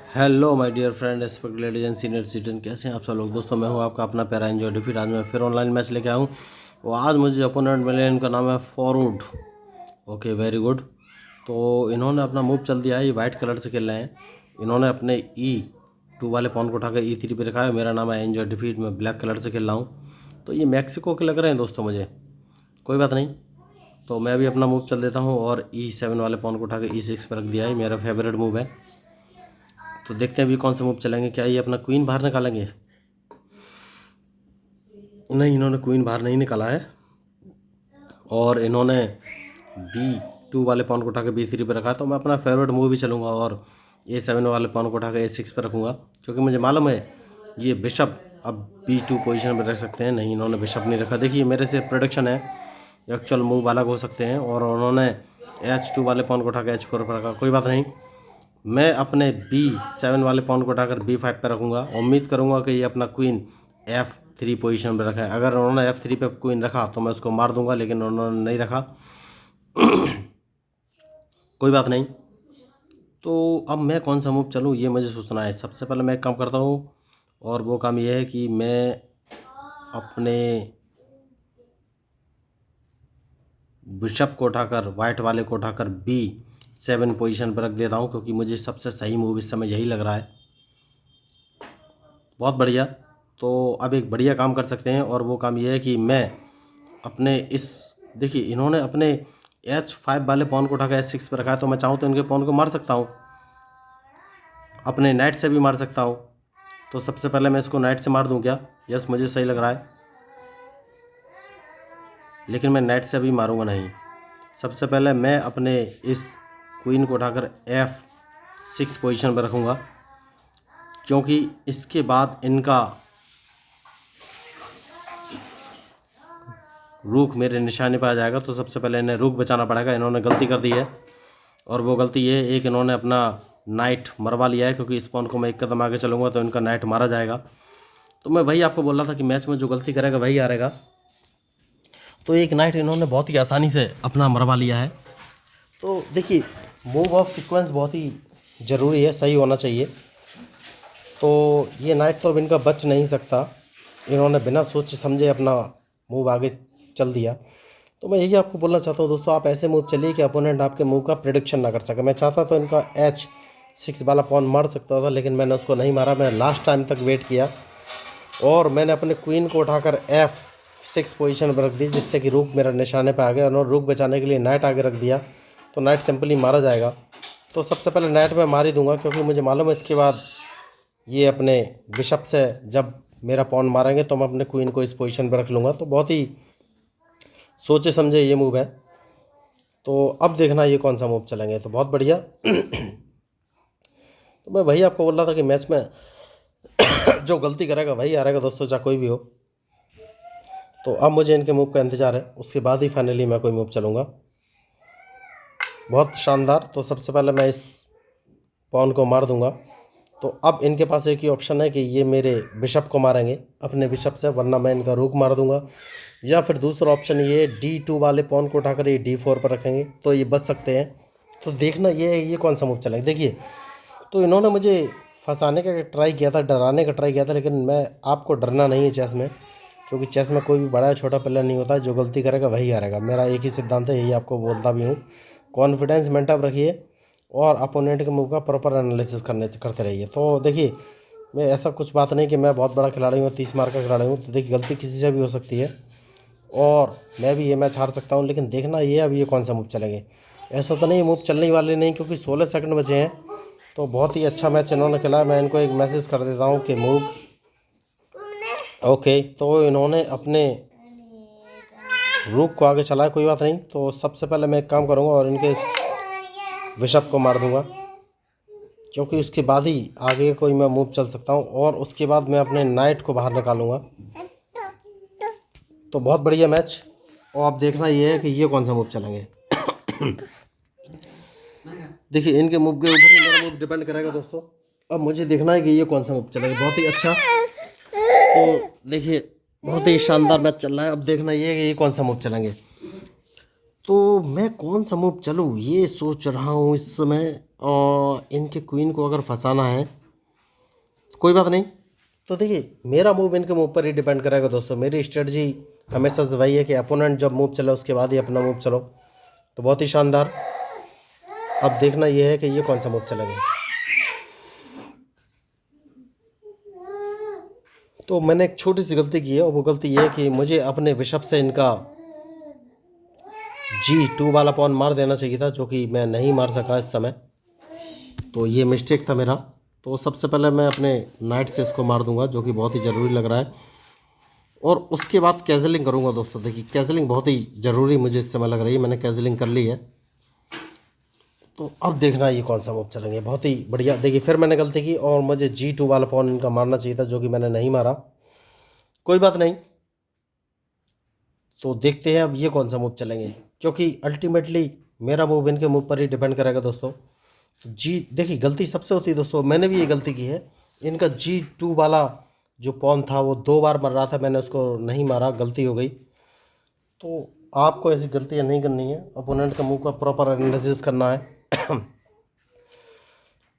Hello my dear friend respect ladies and senior citizen, कैसे हैं आप सब लोग। दोस्तों मैं हूं आपका अपना प्यारा एंजॉय डिफीट। आज मैं फिर ऑनलाइन मैच लेके आया हूं और आज मुझे अपोनेंट मिले, इनका नाम है फॉरवुड। Okay, very good. तो इन्होंने अपना मूव चल दिया है, ये वाइट कलर से खेल रहे हैं। इन्होंने अपने E2 वाले पॉन को उठाकर E3 पे रखा है। मेरा नाम है एंजॉय डिफीट, मैं ब्लैक कलर से खेल रहा हूँ। तो ये मैक्सिको के लग रहे हैं दोस्तों मुझे, कोई बात नहीं। तो मैं भी अपना मूव चल देता हूँ और E7 वाले पॉन को उठा के E6 पर रख दिया है। मेरा फेवरेट मूव है। तो देखते हैं अभी कौन सा मूव चलेंगे। क्या ये अपना क्वीन बाहर निकालेंगे? नहीं, इन्होंने क्वीन बाहर नहीं निकाला है और इन्होंने B2 वाले पॉन को उठा के B3 पे रखा है। तो मैं अपना फेवरेट मूव भी चलूँगा और A7 वाले पॉन को उठा के A6 पे रखूँगा, क्योंकि मुझे मालूम है ये बिशप अब B2 पोजीशन में रख सकते हैं। नहीं, इन्होंने बिशप नहीं रखा। देखिए मेरे से प्रोडिक्शन है, एक्चुअल मूव अलग हो सकते हैं। और उन्होंने H2 वाले पॉन को उठा के H4 पर रखा, कोई बात नहीं। मैं अपने B7 वाले पॉन को उठाकर B5 पर रखूँगा। उम्मीद करूँगा कि ये अपना क्वीन F3 पोजीशन पर रखा है। अगर उन्होंने F3 पे क्वीन रखा तो मैं उसको मार दूंगा, लेकिन उन्होंने नहीं रखा। कोई बात नहीं। तो अब मैं कौन सा मूव चलूँ ये मुझे सोचना है। सबसे पहले मैं एक काम करता हूँ और वो काम ये है कि मैं अपने बिशप को उठाकर, वाइट वाले को उठाकर B7 पोजीशन पर रख देता हूँ, क्योंकि मुझे सबसे सही मूव इस समय यही लग रहा है। बहुत बढ़िया। तो अब एक बढ़िया काम कर सकते हैं और वो काम ये है कि मैं अपने देखिए इन्होंने अपने H5 वाले पॉन को उठाकर H6 पर रखा है। तो मैं चाहूँ तो इनके पॉन को मार सकता हूँ, अपने नाइट से भी मार सकता हूँ। तो सबसे पहले मैं इसको नाइट से मार दूँ क्या? यस, मुझे सही लग रहा है, लेकिन मैं नाइट से अभी मारूंगा नहीं। सबसे पहले मैं अपने इस क्वीन को उठाकर F6 पोजीशन पर रखूँगा, क्योंकि इसके बाद इनका रूक मेरे निशाने पर आ जाएगा। तो सबसे पहले इन्हें रूक बचाना पड़ेगा। इन्होंने गलती कर दी है और वो गलती ये एक, इन्होंने अपना नाइट मरवा लिया है, क्योंकि इस पॉन को मैं एक कदम आगे चलूँगा तो इनका नाइट मारा जाएगा। तो मैं वही आपको बोल रहा था कि मैच में जो गलती करेगा वही हारेगा। तो एक नाइट इन्होंने बहुत ही आसानी से अपना मरवा लिया है। तो देखिए मूव ऑफ सीक्वेंस बहुत ही ज़रूरी है, सही होना चाहिए। तो ये नाइट तो अब इनका बच नहीं सकता। इन्होंने बिना सोचे समझे अपना मूव आगे चल दिया। तो मैं यही आपको बोलना चाहता हूँ दोस्तों, आप ऐसे मूव चलिए कि अपोनेंट आपके मूव का प्रेडिक्शन ना कर सके। मैं चाहता तो इनका H6 वाला पॉन मार सकता था, लेकिन मैंने उसको नहीं मारा। मैं लास्ट टाइम तक वेट किया और मैंने अपने क्वीन को उठाकर F6 पोजीशन पर रख दी, जिससे कि रूक मेरा निशाने पर आ गया। और रूक बचाने के लिए नाइट आगे रख दिया, तो नाइट सिंपली मारा जाएगा। तो सबसे पहले नाइट में मार ही दूंगा, क्योंकि मुझे मालूम है इसके बाद ये अपने बिशप से जब मेरा पॉन मारेंगे तो मैं अपने क्वीन को इस पोजीशन पर रख लूँगा। तो बहुत ही सोचे समझे ये मूव है। तो अब देखना ये कौन सा मूव चलेंगे। तो बहुत बढ़िया। तो मैं वही आपको बोल रहा था कि मैच में जो गलती करेगा वही हारेगा दोस्तों, चाहे कोई भी हो। तो अब मुझे इनके मूव का इंतज़ार है, उसके बाद ही फाइनली मैं कोई मूव चलूँगा। बहुत शानदार। तो सबसे पहले मैं इस पॉन को मार दूंगा। तो अब इनके पास एक ही ऑप्शन है कि ये मेरे बिशप को मारेंगे अपने बिशप से, वरना मैं इनका रूक मार दूंगा। या फिर दूसरा ऑप्शन ये D2 वाले पॉन को उठाकर ये D4 पर रखेंगे, तो ये बच सकते हैं। तो देखना ये कौन सा मूव चलेगा। देखिए तो इन्होंने मुझे फंसाने का ट्राई किया था, डराने का ट्राई किया था, लेकिन मैं आपको डरना नहीं है चेस में, क्योंकि चेस में कोई भी बड़ा या छोटा प्लेयर नहीं होता। जो गलती करेगा वही हारेगा, मेरा एक ही सिद्धांत है, यही आपको बोलता भी हूँ। कॉन्फिडेंस मेंटेन रखिए और अपोनेंट के मूव का प्रॉपर एनालिसिस करते रहिए। तो देखिए मैं ऐसा कुछ बात नहीं कि मैं बहुत बड़ा खिलाड़ी हूँ, 30 मार का खिलाड़ी हूँ। तो देखिए गलती किसी से भी हो सकती है और मैं भी ये मैच हार सकता हूँ, लेकिन देखना ये अब ये कौन सा मूव चलेंगे। ऐसा तो नहीं मूव चलने वाले नहीं, क्योंकि 16 सेकंड बचे हैं। तो बहुत ही अच्छा मैच इन्होंने खेला। मैं इनको एक मैसेज कर देता हूँ कि मूव ओके। तो इन्होंने अपने रूक को आगे चलाया, कोई बात नहीं। तो सबसे पहले मैं एक काम करूँगा और इनके बिशप को मार दूंगा, क्योंकि उसके बाद ही आगे कोई मैं मूव चल सकता हूँ। और उसके बाद मैं अपने नाइट को बाहर निकालूंगा। तो बहुत बढ़िया मैच। और अब देखना ये है कि ये कौन सा मूव चलेंगे। देखिए इनके मूव के ऊपर ही मेरा मूव डिपेंड करेगा दोस्तों। अब मुझे देखना है कि ये कौन सा मूव चलेगा। बहुत ही अच्छा। तो देखिए बहुत ही शानदार मैच चल रहा है। अब देखना ये है कि ये कौन सा मूव चलेंगे। तो मैं कौन सा मूव चलूँ ये सोच रहा हूँ इस समय। इनके क्वीन को अगर फंसाना है तो कोई बात नहीं। तो देखिए मेरा मूव इनके मूव पर ही डिपेंड करेगा दोस्तों। मेरी स्ट्रेटजी हमेशा से वही है कि अपोनेंट जब मूव चले उसके बाद ही अपना मूव चलो। तो बहुत ही शानदार। अब देखना यह है कि ये कौन सा मूव चलेंगे। तो मैंने एक छोटी सी गलती की है और वो गलती ये है कि मुझे अपने बिशप से इनका G2 वाला पॉन मार देना चाहिए था, जो कि मैं नहीं मार सका इस समय। तो ये मिस्टेक था मेरा। तो सबसे पहले मैं अपने नाइट से इसको मार दूंगा, जो कि बहुत ही ज़रूरी लग रहा है, और उसके बाद कैजलिंग करूंगा दोस्तों। देखिए कैजलिंग बहुत ही ज़रूरी मुझे इस समय लग रही है। मैंने कैजलिंग कर ली है। तो अब देखना ये कौन सा मूव चलेंगे। बहुत ही बढ़िया। देखिए फिर मैंने गलती की और मुझे G2 वाला पॉन इनका मारना चाहिए था, जो कि मैंने नहीं मारा। कोई बात नहीं। तो देखते हैं अब ये कौन सा मूव चलेंगे, क्योंकि अल्टीमेटली मेरा मूव इनके मूव पर ही डिपेंड करेगा दोस्तों। तो देखिए गलती सबसे होती है दोस्तों। मैंने भी ये गलती की है। इनका G2 वाला जो पॉन था वो 2 बार मर रहा था, मैंने उसको नहीं मारा, गलती हो गई। तो आपको ऐसी गलतियाँ नहीं करनी है। अपोनेंट का मूव का प्रॉपर एनालिसिस करना है।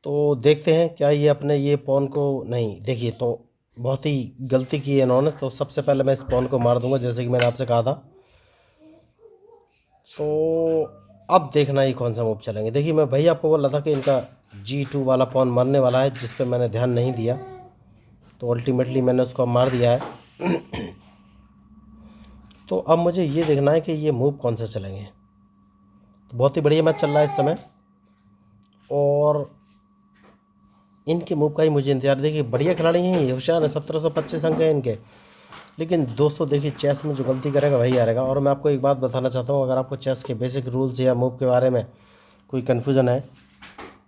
तो देखते हैं क्या ये अपने ये पॉन को नहीं। देखिए तो बहुत ही गलती की है इन्होंने। तो सबसे पहले मैं इस पॉन को मार दूंगा, जैसे कि मैंने आपसे कहा था। तो अब देखना ही कौन सा मूव चलेंगे। देखिए मैं भाई आपको बोल रहा था कि इनका G2 वाला पॉन मरने वाला है, जिस पे मैंने ध्यान नहीं दिया। तो अल्टीमेटली मैंने उसको मार दिया है। तो अब मुझे ये देखना है कि ये मूव कौन सा चलेंगे। तो बहुत ही बढ़िया मैच चल रहा है इस समय और इनके मूव का ही मुझे इंतजार। देखिए बढ़िया खिलाड़ी हैं ये, होशियार है। 1725 अंक है इनके। लेकिन दोस्तों देखिए चेस में जो गलती करेगा वही हारेगा। और मैं आपको एक बात बताना चाहता हूँ, अगर आपको चेस के बेसिक रूल्स या मूव के बारे में कोई कन्फ्यूज़न है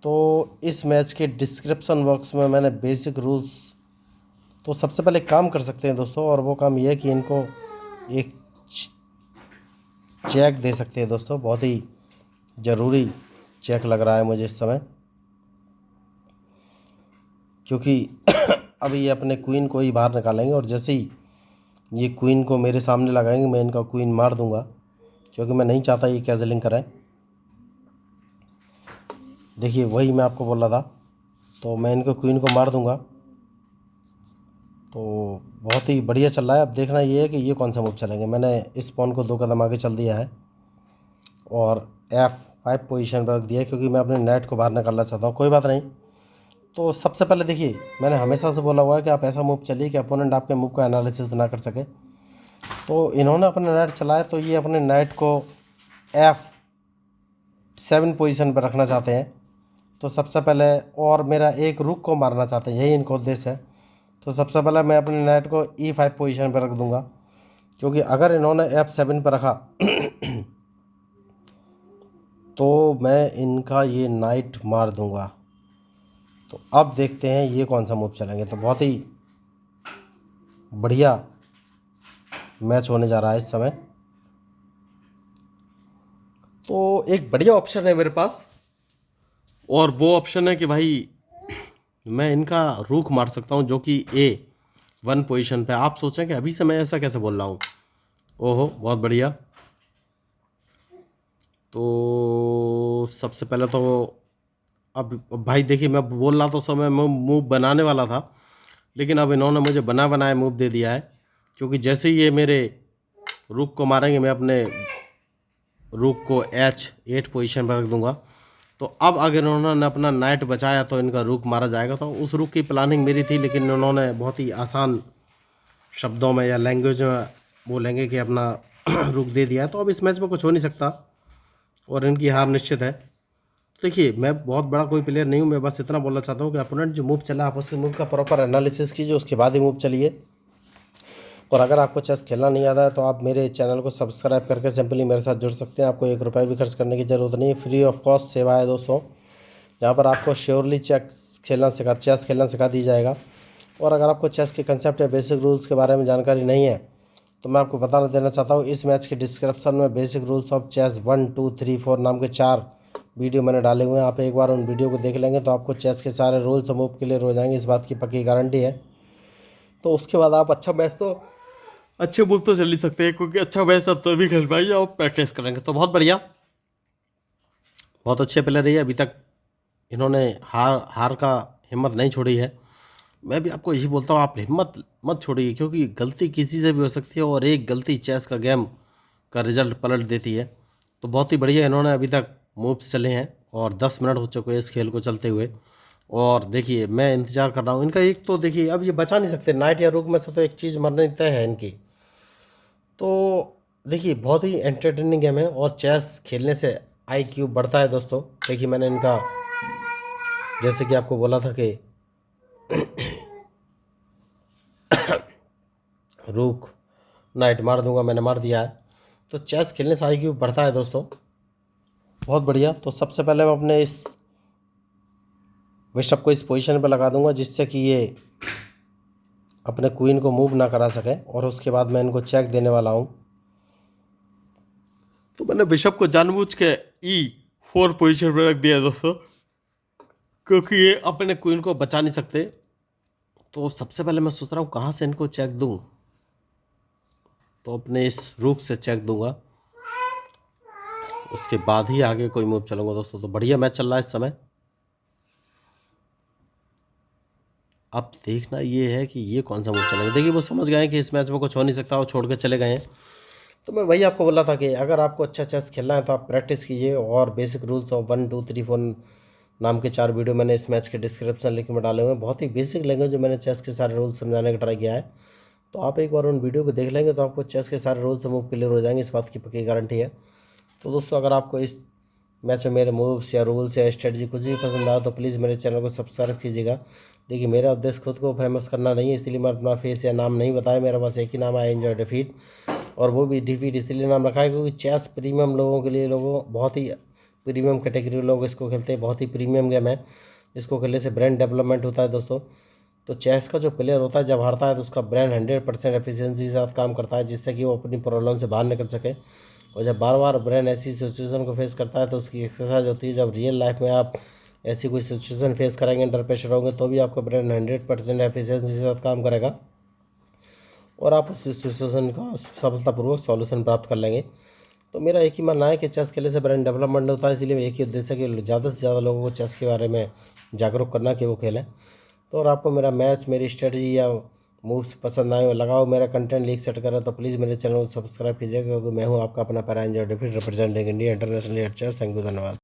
तो इस मैच के डिस्क्रिप्शन बॉक्स में मैंने बेसिक रूल्स। तो सबसे पहले काम कर सकते हैं दोस्तों, और वो काम ये है कि इनको एक चेक दे सकते हैं दोस्तों। बहुत ही ज़रूरी चेक लग रहा है मुझे इस समय, क्योंकि अब ये अपने क्वीन को ही बाहर निकालेंगे और जैसे ही ये क्वीन को मेरे सामने लगाएंगे मैं इनका क्वीन मार दूंगा, क्योंकि मैं नहीं चाहता ये कैजलिंग करें। देखिए वही मैं आपको बोल रहा था। तो मैं इनको क्वीन को मार दूंगा। तो बहुत ही बढ़िया चल रहा है। अब देखना ये है कि ये कौन सा मूव चलेंगे। मैंने इस पॉन को 2 कदम आगे चल दिया है और F5 पोजीशन पर रख दिया है, क्योंकि मैं अपने नेट को बाहर निकालना चाहता हूँ। कोई बात नहीं। तो सबसे पहले देखिए मैंने हमेशा से बोला हुआ है कि आप ऐसा मूव चलिए कि अपोनेंट आपके मूव का एनालिसिस ना कर सके। तो इन्होंने अपने नाइट चलाया, तो ये अपने नाइट को F7 पोजीशन पर रखना चाहते हैं। तो सबसे पहले और मेरा एक रुक को मारना चाहते हैं, यही इनका उद्देश्य है। तो सबसे पहले मैं अपने नाइट को E5 पोजीशन पर रख दूंगा, क्योंकि अगर इन्होंने F7 पर रखा तो मैं इनका ये नाइट मार दूंगा। तो अब देखते हैं ये कौन सा मूव चलेंगे। तो बहुत ही बढ़िया मैच होने जा रहा है इस समय। तो एक बढ़िया ऑप्शन है मेरे पास, और वो ऑप्शन है कि भाई मैं इनका रुख मार सकता हूँ, जो कि A1 पोजीशन पे। आप सोचें कि अभी से मैं ऐसा कैसे बोल रहा हूँ। ओहो बहुत बढ़िया। तो सबसे पहले तो अब भाई देखिए मैं बोल रहा था उस समय मैं मूव बनाने वाला था, लेकिन अब इन्होंने मुझे बना बनाए मूव दे दिया है। क्योंकि जैसे ही ये मेरे रुक को मारेंगे मैं अपने रुक को H8 पोजीशन पर रख दूंगा। तो अब अगर उन्होंने अपना नाइट बचाया तो इनका रुक मारा जाएगा। तो उस रुक की प्लानिंग मेरी थी, लेकिन उन्होंने बहुत ही आसान शब्दों में या लैंग्वेज में बोलेंगे कि अपना रुक दे दिया है। तो अब इस मैच में कुछ हो नहीं सकता और इनकी हार निश्चित है। देखिए मैं बहुत बड़ा कोई प्लेयर नहीं हूँ, मैं बस इतना बोलना चाहता हूँ कि अपोनेंट जो मूव चला आप उसके मूव का प्रॉपर एनालिसिस कीजिए, उसके बाद ही मूव चलिए। और अगर आपको चेस खेलना नहीं आता है तो आप मेरे चैनल को सब्सक्राइब करके सिंपली मेरे साथ जुड़ सकते हैं। आपको 1 रुपये भी खर्च करने की ज़रूरत नहीं है, फ्री ऑफ कॉस्ट सेवा है दोस्तों। यहाँ पर आपको श्योरली चेस खेलना सिखा दी जाएगा। और अगर आपको चेस के कंसेप्ट या बेसिक रूल्स के बारे में जानकारी नहीं है तो मैं आपको बता देना चाहता हूँ, इस मैच के डिस्क्रिप्शन में बेसिक रूल्स ऑफ चेस 1, 2, 3, 4 नाम के 4 वीडियो मैंने डाले हुए हैं। आप एक बार उन वीडियो को देख लेंगे तो आपको चेस के सारे रूल्स और मूव क्लियर हो जाएंगे, इस बात की पक्की गारंटी है। तो उसके बाद आप अच्छा मैच तो अच्छे मूव तो चल ही सकते हैं, क्योंकि अच्छा मैच अब तो भी खेल पाएंगे और प्रैक्टिस करेंगे। तो बहुत बढ़िया, बहुत अच्छे प्लेयर रही है अभी तक। इन्होंने हार का हिम्मत नहीं छोड़ी है। मैं भी आपको यही बोलता हूँ, आप हिम्मत मत छोड़िए, क्योंकि गलती किसी से भी हो सकती है और एक गलती चेस का गेम का रिजल्ट पलट देती है। तो बहुत ही बढ़िया इन्होंने अभी तक मूव्स चले हैं और 10 मिनट हो चुके हैं इस खेल को चलते हुए। और देखिए मैं इंतज़ार कर रहा हूँ इनका। एक तो देखिए अब ये बचा नहीं सकते, नाइट या रुक में से तो एक चीज़ मरने तय है इनकी। तो देखिए बहुत ही एंटरटेनिंग गेम है और चेस खेलने से IQ बढ़ता है दोस्तों। देखिए मैंने इनका जैसे कि आपको बोला था कि रुक नाइट मार दूंगा, मैंने मार दिया है। तो चेस खेलने से IQ बढ़ता है दोस्तों, बहुत बढ़िया। तो सबसे पहले मैं अपने इस बिशप को इस पोजीशन पर लगा दूंगा जिससे कि ये अपने क्वीन को मूव ना करा सके, और उसके बाद मैं इनको चेक देने वाला हूँ। तो मैंने बिशप को जानबूझ के E4 पोजीशन पर रख दिया दोस्तों, क्योंकि ये अपने क्वीन को बचा नहीं सकते। तो सबसे पहले मैं सोच रहा हूँ कहाँ से इनको चेक दूँ। तो अपने इस रूक से चेक दूंगा, उसके बाद ही आगे कोई मूव चलूंगा दोस्तों। तो बढ़िया मैच चल रहा है इस समय। अब देखना ये है कि ये कौन सा मूव चलेगा। देखिए वो समझ गए हैं कि इस मैच में कुछ हो नहीं सकता, वो छोड़ के चले गए हैं। तो मैं वही आपको बोला था कि अगर आपको अच्छा चेस खेलना है तो आप प्रैक्टिस कीजिए, और बेसिक रूल्स ऑफ 1 2 3 4 नाम के 4 वीडियो मैंने इस मैच के डिस्क्रिप्शन लिंक में डाले हुए हैं। बहुत ही बेसिक लैंग्वेज जो मैंने चेस के सारे रूल्स समझाने का ट्राई किया है। तो आप एक बार उन वीडियो को देख लेंगे तो आपको चेस के सारे रूल्स मूव क्लियर हो जाएंगे, इस बात की पक्की गारंटी है। तो दोस्तों अगर आपको इस मैच में मेरे मूव्स या रूल्स या स्ट्रेटजी कुछ भी पसंद आया तो प्लीज़ मेरे चैनल को सब्सक्राइब कीजिएगा। देखिए मेरा उद्देश्य खुद को फेमस करना नहीं है, इसलिए मैं अपना फेस या नाम नहीं बताया। मेरे पास एक ही नाम है, एंजॉय डिफीट, और वो भी डिफीट इसलिए नाम रखा है क्योंकि चेस प्रीमियम लोगों के लिए, लोगों बहुत ही प्रीमियम कैटेगरी लोग इसको खेलते हैं। बहुत ही प्रीमियम गेम है, इसको खेलने से ब्रेन डेवलपमेंट होता है दोस्तों। तो चेस का जो प्लेयर होता है जब हारता है तो उसका ब्रेन 100% एफिशिएंसी के साथ काम करता है, जिससे कि वो अपनी प्रॉब्लम से बाहर निकल सके। और जब बार बार ब्रेन ऐसी सिचुएशन को फेस करता है तो उसकी एक्सरसाइज होती है। जब रियल लाइफ में आप ऐसी कोई सिचुएशन फेस करेंगे, अंडर प्रेशर होंगे, तो भी आपका ब्रेन 100% एफिशिएंसी के साथ काम करेगा और आप उस सिचुएशन का सफलतापूर्वक सॉल्यूशन प्राप्त कर लेंगे। तो मेरा एक ही मानना है कि चेस खेलने से ब्रेन डेवलपमेंट होता है, इसलिए एक ही उद्देश्य है कि ज़्यादा से ज़्यादा लोगों को चेस के बारे में जागरूक करना कि वो खेलें। तो अगर आपको मेरा मैच, मेरी स्ट्रेटजी या मूव्स पसंद आए और लगाओ मेरा कंटेंट लीक सेट करें तो प्लीज़ मेरे चैनल को सब्सक्राइब कीजिएगा, क्योंकि मैं हूँ आपका अपना पैरा एंजॉय डिफीट representing India internationally at chess. Thank you, धन्यवाद।